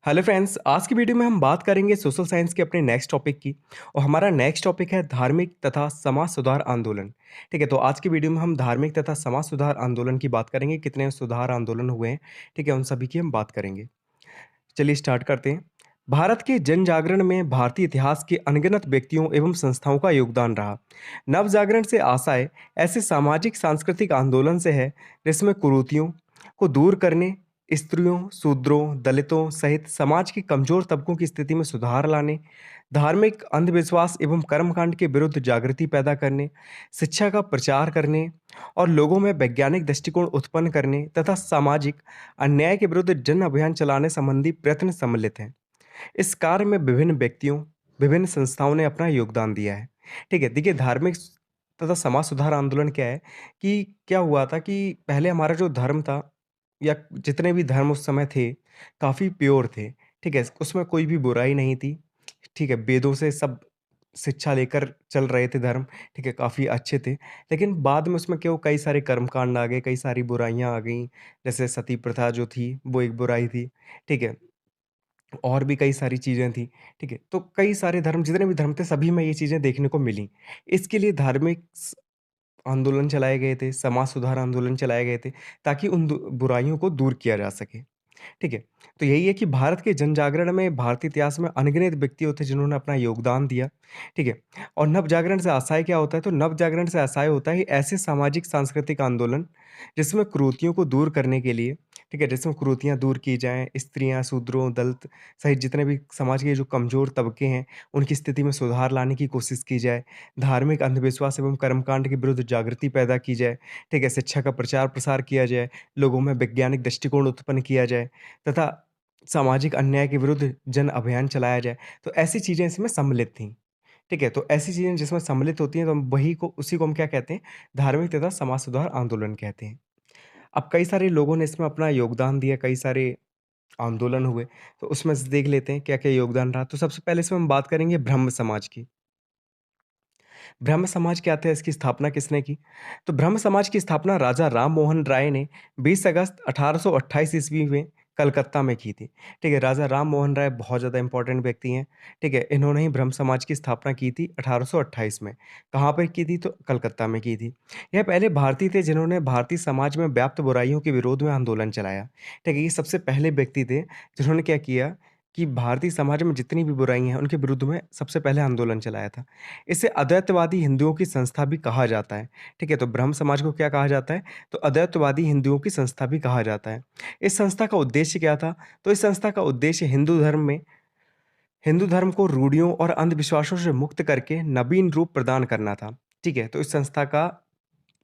Hello friends, आज की video में हम बात करेंगे सोशल साइंस के अपने नेक्स्ट टॉपिक की। और हमारा नेक्स्ट टॉपिक है धार्मिक तथा समाज सुधार आंदोलन। ठीक है, तो आज की वीडियो में हम धार्मिक तथा समाज सुधार आंदोलन की बात करेंगे। कितने सुधार आंदोलन हुए हैं, ठीक है, उन सभी की हम बात करेंगे। चलिए स्टार्ट करते हैं। भारत के जन जागरण में भारतीय इतिहास के अनगिनत व्यक्तियों एवं संस्थाओं का योगदान रहा। नव जागरण से आशय ऐसे सामाजिक सांस्कृतिक आंदोलन से है जिसमें कुरीतियों को दूर करने, स्त्रियों, शूद्रों, दलितों सहित समाज के कमजोर तबकों की स्थिति में सुधार लाने, धार्मिक अंधविश्वास एवं कर्मकांड के विरुद्ध जागृति पैदा करने, शिक्षा का प्रचार करने और लोगों में वैज्ञानिक दृष्टिकोण उत्पन्न करने तथा सामाजिक अन्याय के विरुद्ध जन अभियान चलाने संबंधी प्रयत्न सम्मिलित हैं। इस कार्य में विभिन्न व्यक्तियों, विभिन्न संस्थाओं ने अपना योगदान दिया है। ठीक है, देखिए धार्मिक तथा समाज सुधार आंदोलन क्या है कि क्या हुआ था कि पहले हमारा जो धर्म था या जितने भी धर्म उस समय थे, काफ़ी प्योर थे। ठीक है, उसमें कोई भी बुराई नहीं थी। ठीक है, वेदों से सब शिक्षा लेकर चल रहे थे धर्म। ठीक है, काफ़ी अच्छे थे। लेकिन बाद में उसमें क्या हुआ, कई सारे कर्मकांड आ गए, कई सारी बुराइयाँ आ गईं। जैसे सती प्रथा जो थी, वो एक बुराई थी। ठीक है, और भी कई सारी चीज़ें थी, ठीक है? तो कई सारे धर्म, जितने भी धर्म थे, सभी में ये चीज़ें देखने को मिलीं। इसके लिए धार्मिक आंदोलन चलाए गए थे, समाज सुधार आंदोलन चलाए गए थे, ताकि उन बुराइयों को दूर किया जा सके। ठीक है? तो यही है कि भारत के जनजागरण में भारतीय इतिहास में अनगिनत व्यक्ति होते हैं जिन्होंने अपना योगदान दिया। ठीक है? और नव जागरण से आशय क्या होता है? तो नव जागरण से आशय होता है ऐसे सामाजिक सांस्कृतिक आंदोलन जिसमें कुरीतियों को दूर करने के लिए, ठीक है, जिसमें कुरीतियाँ दूर की जाएँ, स्त्रियाँ, शूद्रों, दलित सहित जितने भी समाज के जो कमज़ोर तबके हैं, उनकी स्थिति में सुधार लाने की कोशिश की जाए। धार्मिक अंधविश्वास एवं कर्मकांड के विरुद्ध जागृति पैदा की जाए। ठीक है? शिक्षा का प्रचार-प्रसार किया जाए, लोगों में वैज्ञानिक दृष्टिकोण उत्पन्न किया जाए तथा सामाजिक अन्याय के विरुद्ध जन अभियान चलाया जाए। तो ऐसी चीज़ें इसमें सम्मिलित थीं। ठीक है? तो ऐसी चीज़ें जिसमें सम्मिलित होती हैं, तो हम वही को उसी को हम क्या कहते हैं? धार्मिक तथा समाज सुधार आंदोलन कहते हैं। अब कई सारे लोगों ने इसमें अपना योगदान दिया, कई सारे आंदोलन हुए, तो उसमें से देख लेते हैं क्या-क्या योगदान रहा। तो सबसे पहले इसमें हम बात करेंगे ब्रह्म समाज की। ब्रह्म समाज क्या था, इसकी स्थापना किसने की? तो ब्रह्म समाज की स्थापना राजा राम मोहन राय ने 20 अगस्त 1828 ईस्वी में कलकत्ता में की थी। ठीक है, राजा राम मोहन राय बहुत ज़्यादा इंपॉर्टेंट व्यक्ति हैं। ठीक है, इन्होंने ही ब्रह्म समाज की स्थापना की थी 1828 में। कहाँ पर की थी? तो कलकत्ता में की थी। यह पहले भारतीय थे जिन्होंने भारतीय समाज में व्याप्त बुराइयों के विरोध में आंदोलन चलाया। ठीक है, ये सबसे पहले व्यक्ति थे जिन्होंने क्या किया कि भारतीय समाज में जितनी भी बुराई हैं, उनके विरुद्ध में सबसे पहले आंदोलन चलाया था। इसे अद्वैतवादी हिंदुओं की संस्था भी कहा जाता है। ठीक है, तो ब्रह्म समाज को क्या कहा जाता है? तो अद्वैतवादी हिंदुओं की संस्था भी कहा जाता है। इस संस्था का उद्देश्य क्या था? तो इस संस्था का उद्देश्य हिंदू धर्म को रूढ़ियों और अंधविश्वासों से मुक्त करके नवीन रूप प्रदान करना था। ठीक है, तो इस संस्था का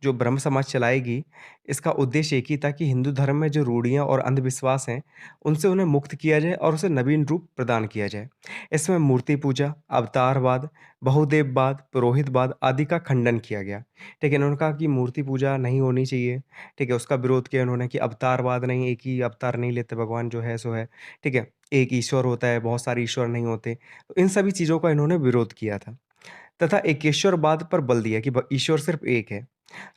जो ब्रह्म समाज चलाएगी, इसका उद्देश्य एक ही था कि हिंदू धर्म में जो रूढ़ियाँ और अंधविश्वास हैं, उनसे उन्हें मुक्त किया जाए और उसे नवीन रूप प्रदान किया जाए। इसमें मूर्ति पूजा, अवतारवाद, बहुदेववाद, पुरोहितवाद आदि का खंडन किया गया। ठीक है, इन्होंने कहा कि मूर्ति पूजा नहीं होनी चाहिए। ठीक है, उसका विरोध किया इन्होंने कि अवतारवाद नहीं, एक ही अवतार नहीं लेते, भगवान जो है सो है। ठीक है, एक ईश्वर होता है, बहुत सारे ईश्वर नहीं होते। तो इन सभी चीज़ों का इन्होंने विरोध किया था तथा एकेश्वरवाद पर बल दिया कि ईश्वर सिर्फ एक है।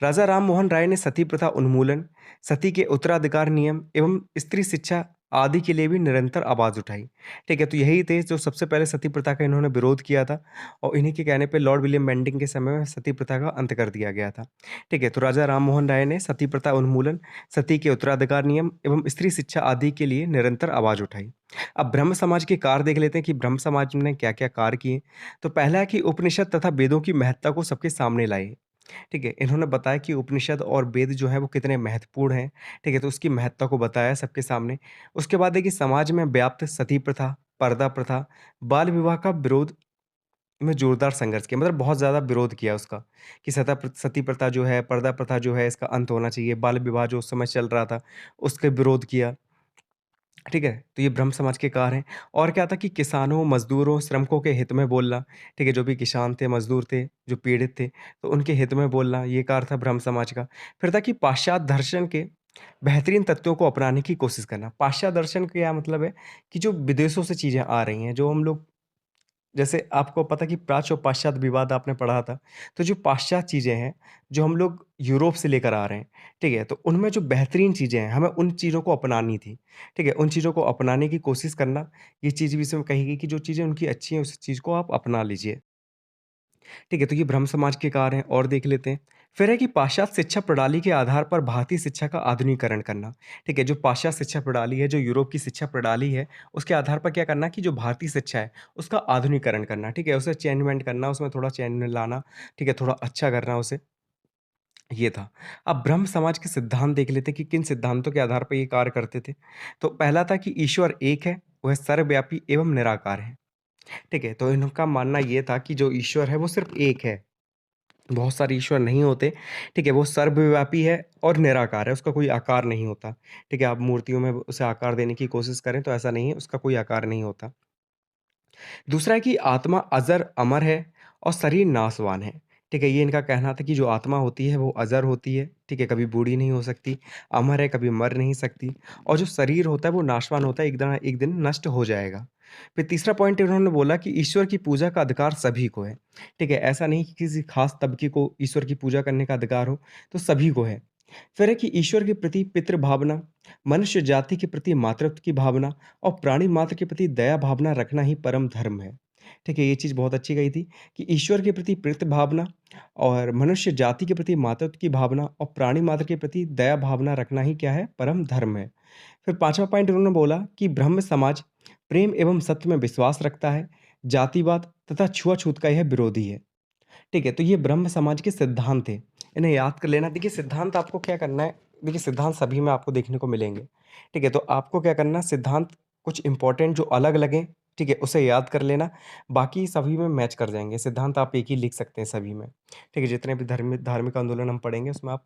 राजा राम मोहन राय ने सती प्रथा उन्मूलन, सती के उत्तराधिकार नियम एवं स्त्री शिक्षा आदि के लिए भी निरंतर आवाज उठाई। ठीक है, तो यही थे जो सबसे पहले सती प्रथा का इन्होंने विरोध किया था और इन्हीं के कहने पे लॉर्ड विलियम बेंटिंक के समय में सती प्रथा का अंत कर दिया गया था। ठीक है, तो राजा राम मोहन राय ने सती प्रथा उन्मूलन, सती के उत्तराधिकार नियम एवं स्त्री शिक्षा आदि के लिए निरंतर आवाज उठाई। अब ब्रह्म समाज के कार्य देख लेते हैं कि ब्रह्म समाज ने क्या-क्या कार्य किए। तो पहला है कि उपनिषद तथा वेदों की महत्ता को सबके सामने लाए। ठीक है, इन्होंने बताया कि उपनिषद और वेद जो है वो कितने महत्वपूर्ण हैं। ठीक है, तो उसकी महत्ता को बताया सबके सामने। उसके बाद है कि समाज में व्याप्त सती प्रथा, पर्दा प्रथा, बाल विवाह का विरोध में जोरदार संघर्ष किया, मतलब बहुत ज़्यादा विरोध किया उसका कि सती प्रथा जो है, पर्दा प्रथा जो है, इसका अंत होना चाहिए। बाल विवाह जो उस समय चल रहा था, उसके विरोध किया। ठीक है? तो ये ब्रह्म समाज के कार्य हैं। और क्या था कि किसानों, मज़दूरों, श्रमिकों के हित में बोलना, ठीक है? जो भी किसान थे, मज़दूर थे, जो पीड़ित थे, तो उनके हित में बोलना, ये कार्य था ब्रह्म समाज का। फिर था कि पाश्चात्य दर्शन के बेहतरीन तत्वों को अपनाने की कोशिश करना। पाश्चात्य दर्शन का क्या मतलब है कि जो विदेशों से चीज़ें आ रही हैं, जो हम लोग जैसे आपको पता कि प्राच्य और पाश्चात्य विवाद आपने पढ़ा था, तो जो पाश्चात्य चीज़ें हैं, जो हम लोग यूरोप से लेकर आ रहे हैं, ठीक है? तो उनमें जो बेहतरीन चीज़ें हैं, हमें उन चीज़ों को अपनानी थी, ठीक है? उन चीज़ों को अपनाने की कोशिश करना, ये चीज़ भी इसमें कही गई कि जो चीज़ें उनकी अच्छी हैं, उस चीज़ को आप अपना लीजिए। ठीक है, तो ये ब्रह्म समाज के कार्य हैं और देख लेते हैं। फिर है कि पाश्चात्य शिक्षा प्रणाली के आधार पर भारतीय शिक्षा का आधुनिकीकरण करना। ठीक है, जो पाश्चात्य शिक्षा प्रणाली है, जो यूरोप की शिक्षा प्रणाली है, उसके आधार पर क्या करना कि जो भारतीय शिक्षा है, उसका आधुनिकीकरण करना। ठीक है, उसे चेंजमेंट करना, उसमें थोड़ा चेंज लाना, ठीक है, थोड़ा अच्छा करना उसे, ये था। अब ब्रह्म समाज के सिद्धांत देख लेते हैं कि किन सिद्धांतों के आधार पर ये कार्य करते थे। तो पहला था कि ईश्वर एक है, वह सर्वव्यापी एवं निराकार है। ठीक है, तो इनका मानना ये था कि जो ईश्वर है, वो सिर्फ़ एक है। बहुत सारे ईश्वर नहीं होते, ठीक है? वो सर्वव्यापी है और निराकार है, उसका कोई आकार नहीं होता, ठीक है? आप मूर्तियों में उसे आकार देने की कोशिश करें तो ऐसा नहीं है, उसका कोई आकार नहीं होता। दूसरा है कि आत्मा अजर, अमर है और शरीर नाशवान है, ठीक है? ये इनका कहना था कि जो आत्मा होती है वो अजर होती है, ठीक है? कभी बूढ़ी नहीं हो सकती, अमर है, कभी मर नहीं सकती और जो शरीर होता है वो नाशवान होता है, एक दिन नष्ट हो जाएगा। फिर तीसरा पॉइंट इन्होंने बोला कि ईश्वर की पूजा का अधिकार सभी को है, ठीक है? ऐसा नहीं कि किसी खास तबके को ईश्वर की पूजा करने का अधिकार हो, तो सभी को है। फिर है कि ईश्वर के प्रति पितृ भावना, मनुष्य जाति के प्रति मातृत्व की भावना और प्राणी मात्र के प्रति दया भावना रखना ही परम धर्म है। ठीक है, ये चीज़ बहुत अच्छी कही थी कि ईश्वर के प्रति प्रीत भावना और मनुष्य जाति के प्रति मातृत्व की भावना और प्राणी मात्र के प्रति दया भावना रखना ही क्या है? परम धर्म है। फिर 5वां पॉइंट उन्होंने बोला कि ब्रह्म समाज प्रेम एवं सत्य में विश्वास रखता है, जातिवाद तथा छुआ-छूत का यह विरोधी है। ठीक है, तो ये ब्रह्म समाज के सिद्धांत थे। इन्हें याद कर लेना। देखिए सिद्धांत आपको क्या करना है, देखिए सिद्धांत सभी में आपको देखने को मिलेंगे। ठीक है, तो आपको क्या करना है सिद्धांत कुछ इम्पोर्टेंट जो अलग लगें, ठीक है, उसे याद कर लेना। बाकी सभी में मैच कर जाएँगे। सिद्धांत आप एक ही लिख सकते हैं सभी में। ठीक है, जितने भी धार्मिक आंदोलन हम पढ़ेंगे उसमें आप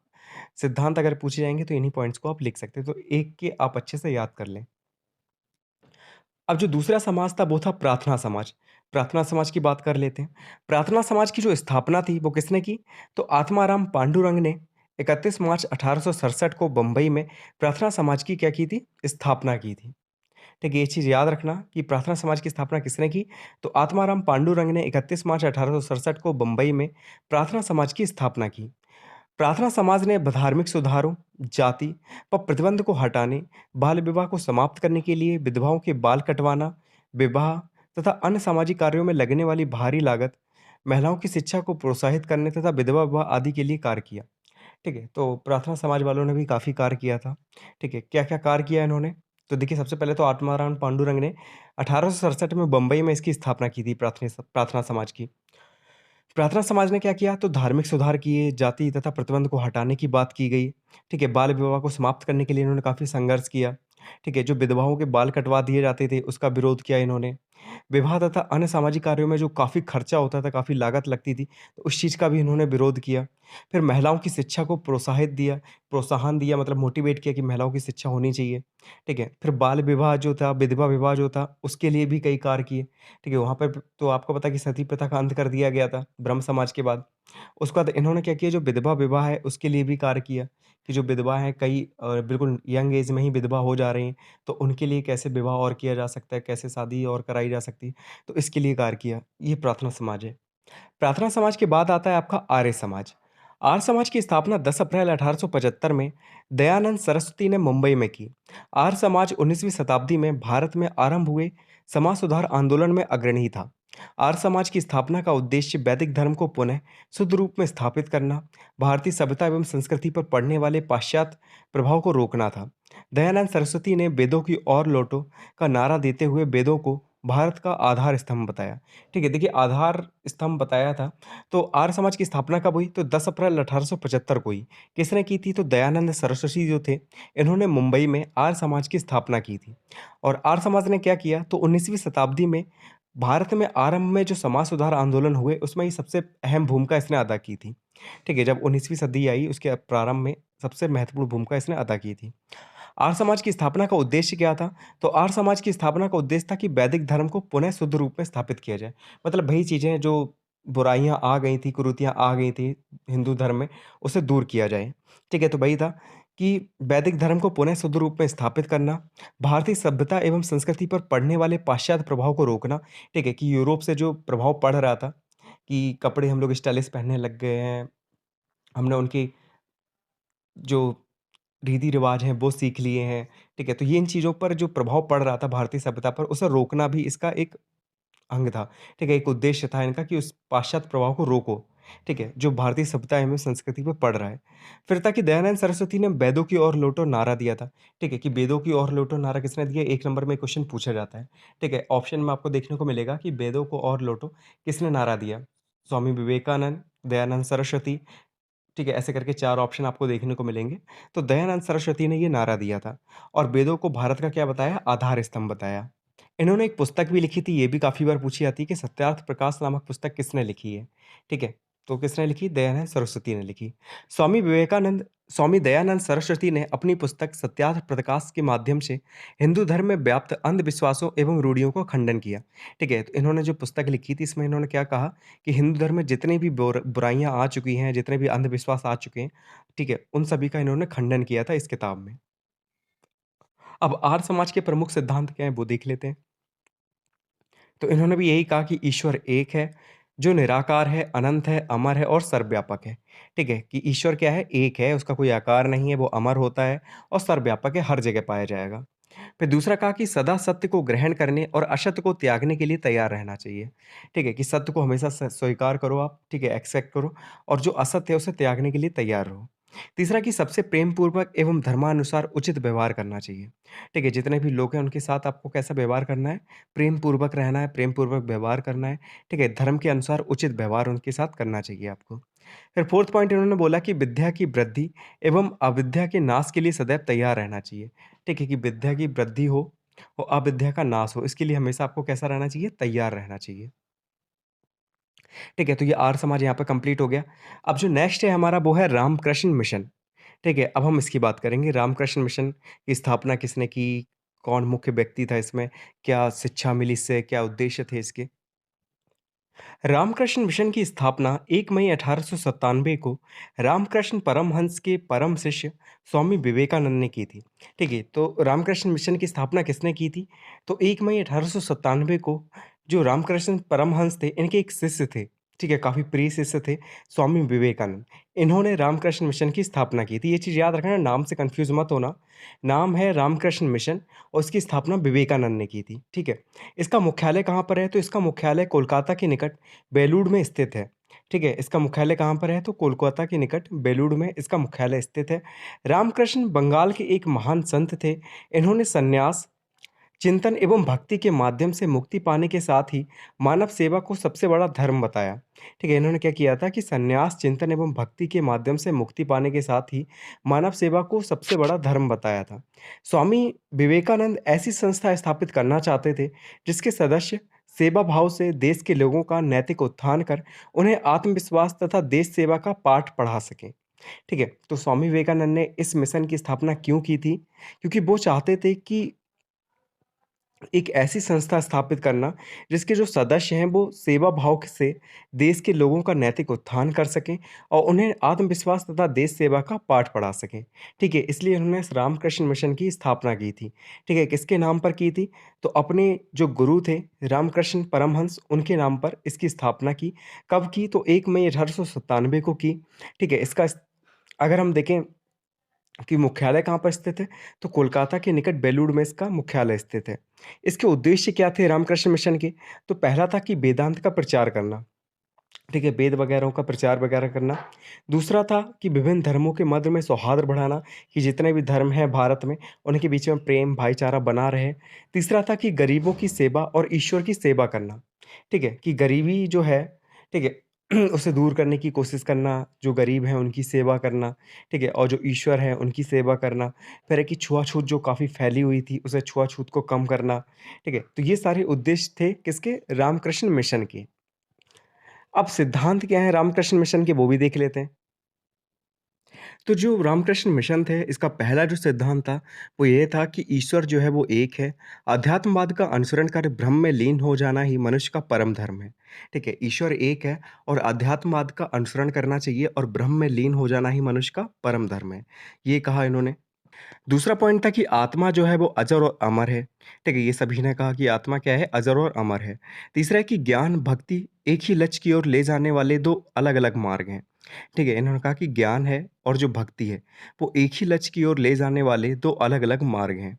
सिद्धांत अगर पूछे जाएँगे तो इन्हीं पॉइंट्स को आप लिख सकते हैं। तो एक के आप अच्छे से याद कर लें। अब जो दूसरा समाज था वो था प्रार्थना समाज। प्रार्थना समाज की बात कर लेते हैं। प्रार्थना समाज की जो स्थापना थी वो किसने की? तो आत्माराम पांडुरंग ने 31 मार्च 1867 को बम्बई में प्रार्थना समाज की क्या की थी? स्थापना की थी। ठीक है, ये चीज़ याद रखना कि प्रार्थना समाज की स्थापना किसने की? तो आत्माराम पांडुरंग ने 31 मार्च 1867 को बम्बई में प्रार्थना समाज की स्थापना की। प्रार्थना समाज ने धार्मिक सुधारों, जाति व प्रतिबंध को हटाने, बाल विवाह को समाप्त करने के लिए विधवाओं के बाल कटवाना, विवाह तथा अन्य सामाजिक कार्यों में लगने वाली भारी लागत, महिलाओं की शिक्षा को प्रोत्साहित करने तथा विधवा विवाह आदि के लिए कार्य किया। ठीक है, तो प्रार्थना समाज वालों ने भी काफ़ी कार्य किया था। ठीक है, क्या-क्या कार्य किया इन्होंने? तो देखिए सबसे पहले तो आत्माराम पांडुरंग ने 1867 में बम्बई में इसकी स्थापना की थी प्रार्थना समाज की। प्रार्थना समाज ने क्या किया? तो धार्मिक सुधार किए, जाति तथा प्रतिबंध को हटाने की बात की गई। ठीक है, बाल विवाह को समाप्त करने के लिए इन्होंने काफ़ी संघर्ष किया। ठीक है, जो विधवाओं के बाल कटवा दिए जाते थे, उसका विरोध किया इन्होंने। विवाह तथा अन्य सामाजिक कार्यों में जो काफ़ी खर्चा होता था, काफ़ी लागत लगती थी, तो उस चीज़ का भी इन्होंने विरोध किया। फिर महिलाओं की शिक्षा को प्रोत्साहन दिया मतलब मोटिवेट किया कि महिलाओं की शिक्षा होनी चाहिए। ठीक है, फिर बाल विवाह जो था, विधवा विवाह जो था, उसके लिए भी कई कार्य किए। ठीक है, वहाँ पर तो आपको पता है कि सती प्रथा का अंत कर दिया गया था, ब्रह्म समाज के बाद। उसके बाद इन्होंने क्या किया, जो विधवा विवाह है, उसके लिए भी कार्य किया कि जो विधवा हैं, कई बिल्कुल यंग एज में ही विधवा हो जा रही हैं, तो उनके लिए कैसे विवाह और किया जा सकता है, कैसे शादी और कराई जा सकती है, तो इसके लिए कार्य किया। ये प्रार्थना समाज है। प्रार्थना समाज के बाद आता है आपका आर्य समाज। आर्य समाज की स्थापना 10 अप्रैल 1875 में दयानंद सरस्वती ने मुंबई में की। आर्य समाज 19वीं शताब्दी में भारत में आरंभ हुए समाज सुधार आंदोलन में अग्रणी था। आर्य समाज की स्थापना का उद्देश्य वैदिक धर्म को पुनः शुद्ध रूप में स्थापित करना, भारतीय सभ्यता एवं संस्कृति पर पड़ने वाले पाश्चात्य प्रभाव को रोकना था। दयानंद सरस्वती ने वेदों की ओर लौटो का नारा देते हुए वेदों को भारत का आधार स्तंभ बताया। ठीक है, देखिए आधार स्तंभ बताया था, तो आर्य समाज की स्थापना कब हुई? तो 10 अप्रैल 1875 को हुई। किसने की थी? तो दयानंद सरस्वती जो थे, इन्होंने मुंबई में आर्य समाज की स्थापना की थी। और आर्य समाज ने क्या किया? तो 19वीं शताब्दी में भारत में आरंभ में जो समाज सुधार आंदोलन हुए, उसमें ये सबसे अहम भूमिका इसने अदा की थी। ठीक है, जब 19वीं सदी आई, उसके प्रारंभ में सबसे महत्वपूर्ण भूमिका इसने अदा की थी। आर्य समाज की स्थापना का उद्देश्य क्या था? तो आर्य समाज की स्थापना का उद्देश्य था कि वैदिक धर्म को पुनः शुद्ध रूप में स्थापित किया जाए। मतलब वही चीज़ें जो बुराइयाँ आ गई थी, कुरीतियाँ आ गई थी हिंदू धर्म में, उसे दूर किया जाए। ठीक है, तो वही था कि वैदिक धर्म को पुनः शुद्ध रूप में स्थापित करना, भारतीय सभ्यता एवं संस्कृति पर पड़ने वाले पाश्चात्य प्रभाव को रोकना, ठीक है? कि यूरोप से जो प्रभाव पड़ रहा था, कि कपड़े हम लोग स्टाइलिश पहनने लग गए हैं, हमने उनकी जो रीति-रिवाज हैं वो सीख लिए हैं, ठीक है? तो ये इन चीज़ों पर जो प्रभाव पड़ रहा था भारतीय सभ्यता पर, उसे रोकना भी इसका एक अंग था, ठीक है? एक उद्देश्य था इनका कि उस पाश्चात्य प्रभाव को रोको, ठीक है? जो भारतीय सभ्यता एवं संस्कृति पे पड़ रहा है। फिर था कि दयानंद सरस्वती ने वेदों की ओर लौटो नारा दिया था, ठीक है? कि वेदों की ओर लौटो नारा किसने दिया? 1 नंबर में क्वेश्चन पूछा जाता है, ठीक है? ऑप्शन में आपको देखने को मिलेगा कि वेदों को ओर लौटो किसने नारा दिया? स्वामी विवेकानंद, दयानंद सरस्वती, ठीक है? ऐसे करके 4 ऑप्शन आपको देखने को मिलेंगे। तो दयानंद सरस्वती ने ये नारा दिया था और वेदों को भारत का क्या बताया? आधार स्तंभ बताया। इन्होंने एक पुस्तक भी लिखी थी, ये भी काफ़ी बार पूछी जाती है कि सत्यार्थ प्रकाश नामक पुस्तक किसने लिखी है? ठीक है? तो किसने लिखी? दयानंद सरस्वती ने लिखी। स्वामी दयानंद सरस्वती ने अपनी पुस्तक सत्यार्थ प्रकाश के माध्यम से हिंदू धर्म में व्याप्त अंधविश्वासों एवं रूढ़ियों का खंडन किया। ठीक है? तो इन्होंने जो पुस्तक लिखी थी, इसमें इन्होंने क्या कहा कि हिंदू धर्म में जितनी भी बुराइयाँ आ चुकी हैं, जितने भी अंधविश्वास आ चुके हैं, ठीक है? उन सभी का इन्होंने खंडन किया था इस किताब में। अब आर्य समाज के प्रमुख सिद्धांत क्या हैं, वो देख लेते हैं। तो इन्होंने भी यही कहा कि ईश्वर एक है, जो निराकार है, अनंत है, अमर है और सर्वव्यापक है। ठीक है? कि ईश्वर क्या है? एक है, उसका कोई आकार नहीं है, वो अमर होता है और सर्वव्यापक है, हर जगह पाया जाएगा। फिर दूसरा कहा कि सदा सत्य को ग्रहण करने और असत्य को त्यागने के लिए तैयार रहना चाहिए। ठीक है? कि सत्य को हमेशा स्वीकार करो आप, ठीक है? एक्सेप्ट करो और जो असत्य है, उसे त्यागने के लिए तैयार रहो। तीसरा कि सबसे प्रेम पूर्वक एवं धर्मानुसार उचित व्यवहार करना चाहिए। ठीक है? जितने भी लोग हैं, उनके साथ आपको कैसा व्यवहार करना है? प्रेम पूर्वक रहना है, प्रेम पूर्वक व्यवहार करना है, ठीक है? धर्म के अनुसार उचित व्यवहार उनके साथ करना चाहिए आपको। फिर 4th पॉइंट इन्होंने बोला कि विद्या की वृद्धि एवं अविद्या के नाश के लिए सदैव तैयार रहना चाहिए। ठीक है? कि विद्या की वृद्धि हो और अविद्या का नाश हो, इसके लिए हमेशा आपको कैसा रहना चाहिए? तैयार रहना चाहिए। ठीक है? तो ये आर्य समाज यहाँ पे कंप्लीट हो गया। अब जो नेक्स्ट है हमारा वो है रामकृष्ण मिशन। ठीक है? अब हम इसकी बात करेंगे। रामकृष्ण मिशन की स्थापना किसने की? कौन मुख्य व्यक्ति था इसमें? क्या शिक्षा मिली इससे? क्या उद्देश्य थे इसके? रामकृष्ण मिशन की स्थापना 1 मई 1897 को रामकृष्ण परमहंस के परम शिष्य स्वामी विवेकानंद ने की थी। ठीक है? तो रामकृष्ण मिशन की स्थापना किसने की थी? तो 1 मई 1897 को जो रामकृष्ण परमहंस थे, इनके एक शिष्य थे। ठीक है? काफ़ी प्रिय शिष्य थे स्वामी विवेकानंद। इन्होंने रामकृष्ण मिशन की स्थापना की थी। ये चीज़ याद रखना, नाम से कन्फ्यूज़ मत होना। नाम है रामकृष्ण मिशन और इसकी स्थापना विवेकानंद ने की थी। ठीक है? इसका मुख्यालय कहाँ पर है? तो इसका मुख्यालय कोलकाता के निकट बेलूर में स्थित है। ठीक है? इसका मुख्यालय कहाँ पर है? तो कोलकाता के निकट बेलूर में इसका मुख्यालय स्थित है। रामकृष्ण बंगाल के एक महान संत थे। इन्होंने सन्यास, चिंतन एवं भक्ति के माध्यम से मुक्ति पाने के साथ ही मानव सेवा को सबसे बड़ा धर्म बताया। ठीक है? इन्होंने क्या किया था कि सन्यास, चिंतन एवं भक्ति के माध्यम से मुक्ति पाने के साथ ही मानव सेवा को सबसे बड़ा धर्म बताया था। स्वामी विवेकानंद ऐसी संस्था स्थापित करना चाहते थे, जिसके सदस्य सेवा भाव से देश के लोगों का नैतिक उत्थान कर उन्हें आत्मविश्वास तथा देश सेवा का पाठ पढ़ा सकें। ठीक है? तो स्वामी विवेकानंद ने इस मिशन की स्थापना क्यों की थी? क्योंकि वो चाहते थे कि एक ऐसी संस्था स्थापित करना जिसके जो सदस्य हैं वो सेवा भाव से देश के लोगों का नैतिक उत्थान कर सकें और उन्हें आत्मविश्वास तथा देश सेवा का पाठ पढ़ा सकें। ठीक है? इसलिए उन्होंने इस रामकृष्ण मिशन की स्थापना की थी। ठीक है? किसके नाम पर की थी? तो अपने जो गुरु थे रामकृष्ण परमहंस, उनके नाम पर इसकी स्थापना की। कब की? तो 1 मई 1897 को की। ठीक है? इसका अगर हम देखें कि मुख्यालय कहाँ पर स्थित है? तो कोलकाता के निकट बेलूर में इसका मुख्यालय स्थित है। इसके उद्देश्य क्या थे रामकृष्ण मिशन के? तो पहला था कि वेदांत का प्रचार करना, ठीक है? वेद वगैरह का प्रचार वगैरह करना। दूसरा था कि विभिन्न धर्मों के मध्य में सौहार्द बढ़ाना, कि जितने भी धर्म हैं भारत में, उनके बीच में प्रेम, भाईचारा बना रहे। तीसरा था कि गरीबों की सेवा और ईश्वर की सेवा करना, ठीक है? कि गरीबी जो है, ठीक है? उसे दूर करने की कोशिश करना, जो गरीब हैं उनकी सेवा करना, ठीक है? और जो ईश्वर हैं उनकी सेवा करना। फिर है कि छुआछूत जो काफ़ी फैली हुई थी, उसे छुआछूत को कम करना, ठीक है? तो ये सारे उद्देश्य थे किसके? रामकृष्ण मिशन के। अब सिद्धांत क्या है रामकृष्ण मिशन के, वो भी देख लेते हैं। तो जो रामकृष्ण मिशन थे, इसका पहला जो सिद्धांत था, वो ये था कि ईश्वर जो है वो एक है। अध्यात्मवाद का अनुसरण कर ब्रह्म में लीन हो जाना ही मनुष्य का परम धर्म है। ठीक है? ईश्वर एक है और अध्यात्मवाद का अनुसरण करना चाहिए और ब्रह्म में लीन हो जाना ही मनुष्य का परम धर्म है। ये कहा इन्होंने। दूसरा पॉइंट था कि आत्मा जो है वो अजर और अमर है। ठीक है? ये सभी ने कहा कि आत्मा क्या है? अजर और अमर है। तीसरा है कि ज्ञान, भक्ति एक ही लक्ष्य की ओर ले जाने वाले 2 अलग-अलग मार्ग हैं। ठीक है? इन्होंने कहा कि ज्ञान है और जो भक्ति है, वो एक ही लक्ष्य की ओर ले जाने वाले 2 अलग-अलग मार्ग हैं।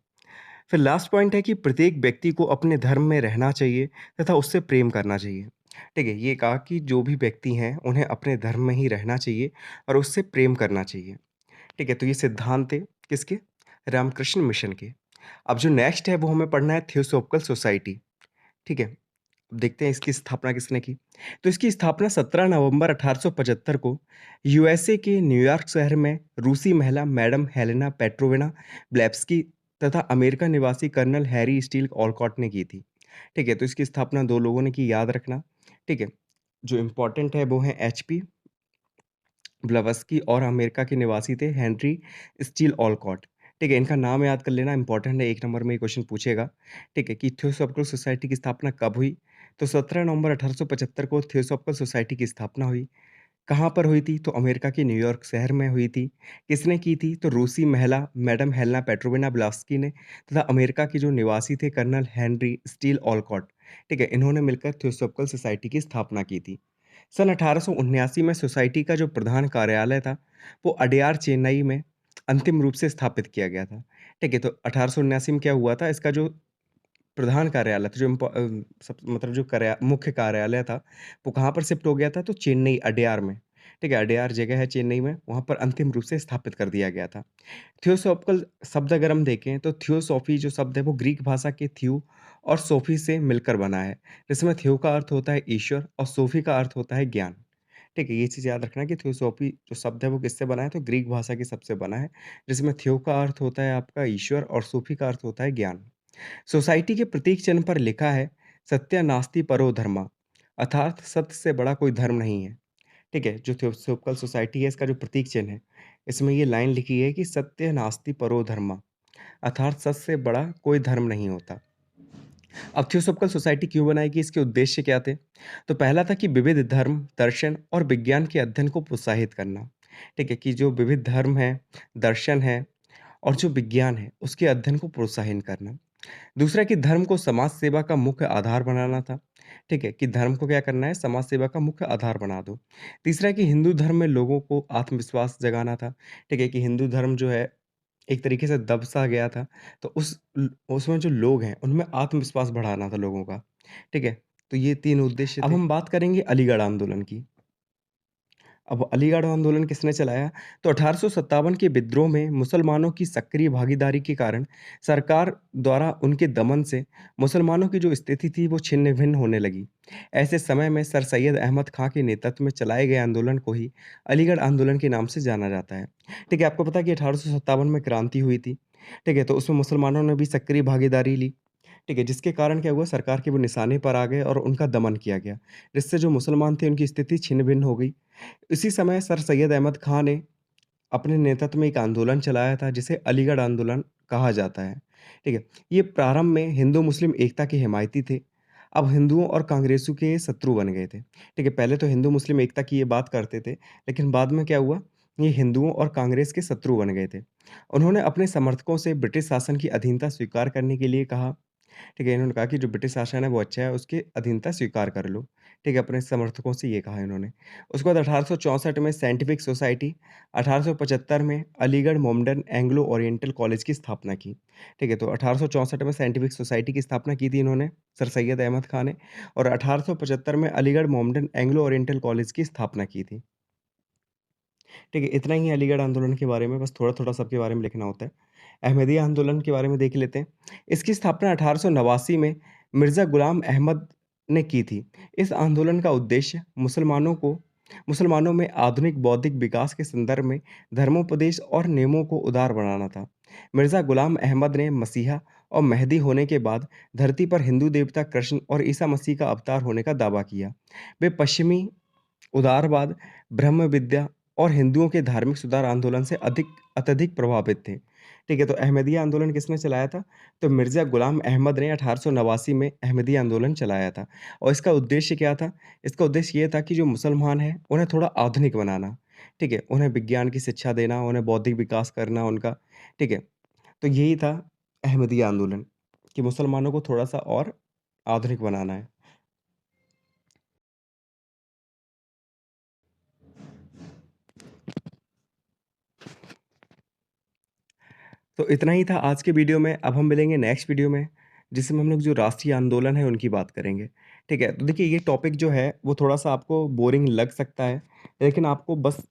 फिर लास्ट पॉइंट है कि प्रत्येक व्यक्ति को अपने धर्म में रहना चाहिए तथा उससे प्रेम करना चाहिए। ठीक है? ये कहा कि जो भी व्यक्ति हैं, उन्हें अपने धर्म में ही रहना चाहिए और उससे प्रेम करना चाहिए। ठीक है? तो ये सिद्धांत थे किसके? रामकृष्ण मिशन के। अब जो नेक्स्ट है वो हमें पढ़ना है थियोसॉफिकल सोसाइटी। ठीक है? अब देखते हैं इसकी स्थापना किसने की? तो इसकी स्थापना 17 नवंबर 1875 को यूएसए के न्यूयॉर्क शहर में रूसी महिला मैडम हेलेना पेट्रोविना ब्लेब्स्की तथा अमेरिका निवासी कर्नल हैरी स्टील ऑलकॉट ने की थी। ठीक है? तो इसकी स्थापना 2 लोगों ने की, याद रखना। ठीक है? जो इम्पोर्टेंट है वो हैं एचपी ब्लवस्की और अमेरिका के निवासी थे हेनरी स्टील ऑलकॉट। ठीक है, इनका नाम याद कर लेना इम्पोर्टेंट है, 1 नंबर में ये क्वेश्चन पूछेगा। ठीक है, कि थियोसॉफिकल सोसाइटी की स्थापना कब हुई? तो 17 नवंबर 1875 को थियोसॉफिकल सोसाइटी की स्थापना हुई। कहाँ पर हुई थी? तो अमेरिका के न्यूयॉर्क शहर में हुई थी। किसने की थी? तो रूसी महिला मैडम हेलेना पेट्रोविना ब्लास्की ने तथा अमेरिका के जो निवासी थे कर्नल हेनरी स्टील ऑलकॉट। ठीक है, इन्होंने मिलकर थियोसॉफिकल सोसाइटी की स्थापना की थी। सन 1879 में सोसाइटी का जो प्रधान कार्यालय था, वो अडयार, चेन्नई में अंतिम रूप से स्थापित किया गया था। ठीक है, तो 1879 में क्या हुआ था, इसका जो प्रधान कार्यालय था, जो सब मतलब जो मुख्य कार्यालय था, वो कहाँ पर शिफ्ट हो गया था? तो चेन्नई, अडयार में। ठीक है, अडयार जगह है चेन्नई में, वहाँ पर अंतिम रूप से स्थापित कर दिया गया था। थियोसॉफिकल शब्द अगर हम देखें तो थियोसॉफी जो शब्द है वो ग्रीक भाषा के थियो और सोफी से मिलकर बना है। जिसमें थियो का अर्थ होता है ईश्वर और सोफी का अर्थ होता है ज्ञान। ठीक है, ये चीज़ याद रखना कि थियोसॉफी जो शब्द है वो किससे बना है? तो ग्रीक भाषा के शब्द से बना है। जिसमें थियो का अर्थ होता है आपका ईश्वर और सोफी का अर्थ होता है ज्ञान। सोसाइटी के प्रतीक चिन्ह पर लिखा है सत्या नास्ति परो धर्मा, अर्थात सत्य से बड़ा कोई धर्म नहीं है। ठीक है, जो थियोसॉफिकल सोसाइटी है इसका जो प्रतीक चिन्ह है, इसमें ये लाइन लिखी है कि सत्य नास्ति परो धर्मा, अर्थात सच से बड़ा कोई धर्म नहीं होता। अब थियोसॉफिकल सोसाइटी क्यों बनाई गई, इसके उद्देश्य क्या थे? तो पहला था कि विविध धर्म, दर्शन और विज्ञान के अध्ययन को प्रोत्साहित करना। ठीक है, कि जो विविध धर्म है, दर्शन है और जो विज्ञान है, उसके अध्ययन को प्रोत्साहन करना। दूसरा कि धर्म को समाज सेवा का मुख्य आधार बनाना था। ठीक है, कि धर्म को क्या करना है? समाज सेवा का मुख्य आधार बना दो। तीसरा कि हिंदू धर्म में लोगों को आत्मविश्वास जगाना था। ठीक है, कि हिंदू धर्म जो है एक तरीके से दब सा गया था, तो उसमें जो लोग हैं, उनमें आत्मविश्वास बढ़ाना था लोगों का। ठीक है, तो ये 3 उद्देश्य थे। अब हम बात करेंगे अलीगढ़ आंदोलन की। अब अलीगढ़ आंदोलन किसने चलाया? तो 1857 के विद्रोह में मुसलमानों की सक्रिय भागीदारी के कारण सरकार द्वारा उनके दमन से मुसलमानों की जो स्थिति थी वो छिन्न-भिन्न होने लगी। ऐसे समय में सर सैयद अहमद खां के नेतृत्व में चलाए गए आंदोलन को ही अलीगढ़ आंदोलन के नाम से जाना जाता है। ठीक है, आपको पता है कि 1857 में क्रांति हुई थी। ठीक है, तो उसमें मुसलमानों ने भी सक्रिय भागीदारी ली। ठीक है, जिसके कारण क्या हुआ, सरकार के वो निशाने पर आ गए और उनका दमन किया गया। जिससे जो मुसलमान थे उनकी स्थिति छिन्न-भिन्न हो गई। इसी समय सर सैयद अहमद खां ने अपने नेतृत्व में एक आंदोलन चलाया था जिसे अलीगढ़ आंदोलन कहा जाता है। ठीक है? ये प्रारंभ में हिंदू-मुस्लिम एकता के हिमायती थे। अब हिंदुओं और कांग्रेसियों के शत्रु बन गए थे। ठीक है? पहले तो हिंदू-मुस्लिम एकता की ये बात करते थे, लेकिन बाद में क्या हुआ, ये हिंदुओं और कांग्रेस के शत्रु बन गए थे। उन्होंने अपने समर्थकों से ब्रिटिश शासन की अधीनता स्वीकार करने के लिए कहा। ठीक है, इन्होंने कहा कि जो ब्रिटिश शासन है वो अच्छा है, उसकी अधीनता स्वीकार कर लो। ठीक है, अपने समर्थकों से ये कहा इन्होंने। उसके बाद 1864 में साइंटिफिक सोसाइटी, 1875 में अलीगढ़ मोमडन एंग्लो ओरिएंटल कॉलेज की स्थापना की। ठीक है, तो 1864 में साइंटिफिक सोसाइटी की स्थापना की थी इन्होंने, सर सैयद अहमद खान ने, और 1875 में अलीगढ़ मोमडन एंग्लो ओरिएंटल कॉलेज की स्थापना की थी। ठीक है, इतना ही है अलीगढ़ आंदोलन के बारे में, बस थोड़ा-थोड़ा सबके बारे में लिखना होता है। अहमदिया आंदोलन के बारे में देख लेते हैं। इसकी स्थापना 1889 में मिर्ज़ा गुलाम अहमद ने की थी। इस आंदोलन का उद्देश्य मुसलमानों में आधुनिक बौद्धिक विकास के संदर्भ में धर्मोपदेश और नियमों को उदार बनाना था। मिर्ज़ा गुलाम अहमद ने मसीहा और मेहदी होने के बाद धरती पर हिंदू देवता कृष्ण और ईसा मसीह का अवतार होने का दावा किया। वे पश्चिमी उदारवाद, ब्रह्म विद्या और हिंदुओं के धार्मिक सुधार आंदोलन से अत्यधिक प्रभावित थे। ठीक है, तो अहमदिया आंदोलन किसने चलाया था? तो मिर्ज़ा गुलाम अहमद ने 1889 में अहमदिया आंदोलन चलाया था और इसका उद्देश्य क्या था? इसका उद्देश्य ये था कि जो मुसलमान हैं, उन्हें थोड़ा आधुनिक बनाना, ठीक है? उन्हें विज्ञान की शिक्षा देना, उन्हें बौद्धिक विकास करना उनका, ठीक है? तो यही था अहमदिया आंदोलन कि मुसलमानों को थोड़ा-सा और आधुनिक बनाना है। तो इतना ही था आज के वीडियो में। अब हम मिलेंगे नेक्स्ट वीडियो में, जिसमें हम लोग जो राष्ट्रीय आंदोलन है उनकी बात करेंगे। ठीक है? तो देखिए ये टॉपिक जो है वो थोड़ा-सा आपको बोरिंग लग सकता है, लेकिन आपको बस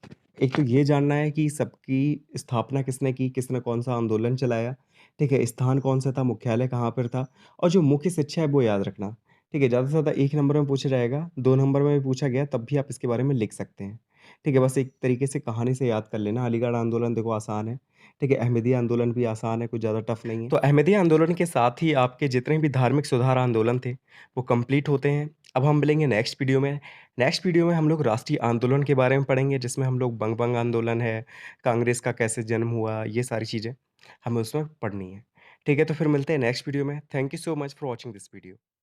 एक तो ये जानना है कि सबकी स्थापना किसने की, किसने कौन-सा आंदोलन चलाया, ठीक है? स्थान कौन-सा था, मुख्यालय कहाँ पर था और जो मुख्य शिक्षा है वो याद रखना। ठीक है? ज़्यादा से ज़्यादा 1 नंबर में पूछा जाएगा, 2 नंबर में भी पूछा गया तब भी आप इसके बारे में लिख सकते हैं। ठीक है? बस एक तरीके से कहानी से याद कर लेना। अलीगढ़ आंदोलन देखो आसान है। ठीक है, अहमदिया आंदोलन भी आसान है, कुछ ज़्यादा टफ नहीं है। तो अहमदिया आंदोलन के साथ ही आपके जितने भी धार्मिक सुधार आंदोलन थे, वो कंप्लीट होते हैं। अब हम मिलेंगे नेक्स्ट वीडियो में। नेक्स्ट वीडियो में हम लोग राष्ट्रीय आंदोलन के बारे में पढ़ेंगे, जिसमें हम लोग बंग-बंग आंदोलन है, कांग्रेस का कैसे जन्म हुआ, ये सारी चीज़ें हमें उसमें पढ़नी है। ठीक है, तो फिर मिलते हैं नेक्स्ट वीडियो में। Thank you so much for watching this video.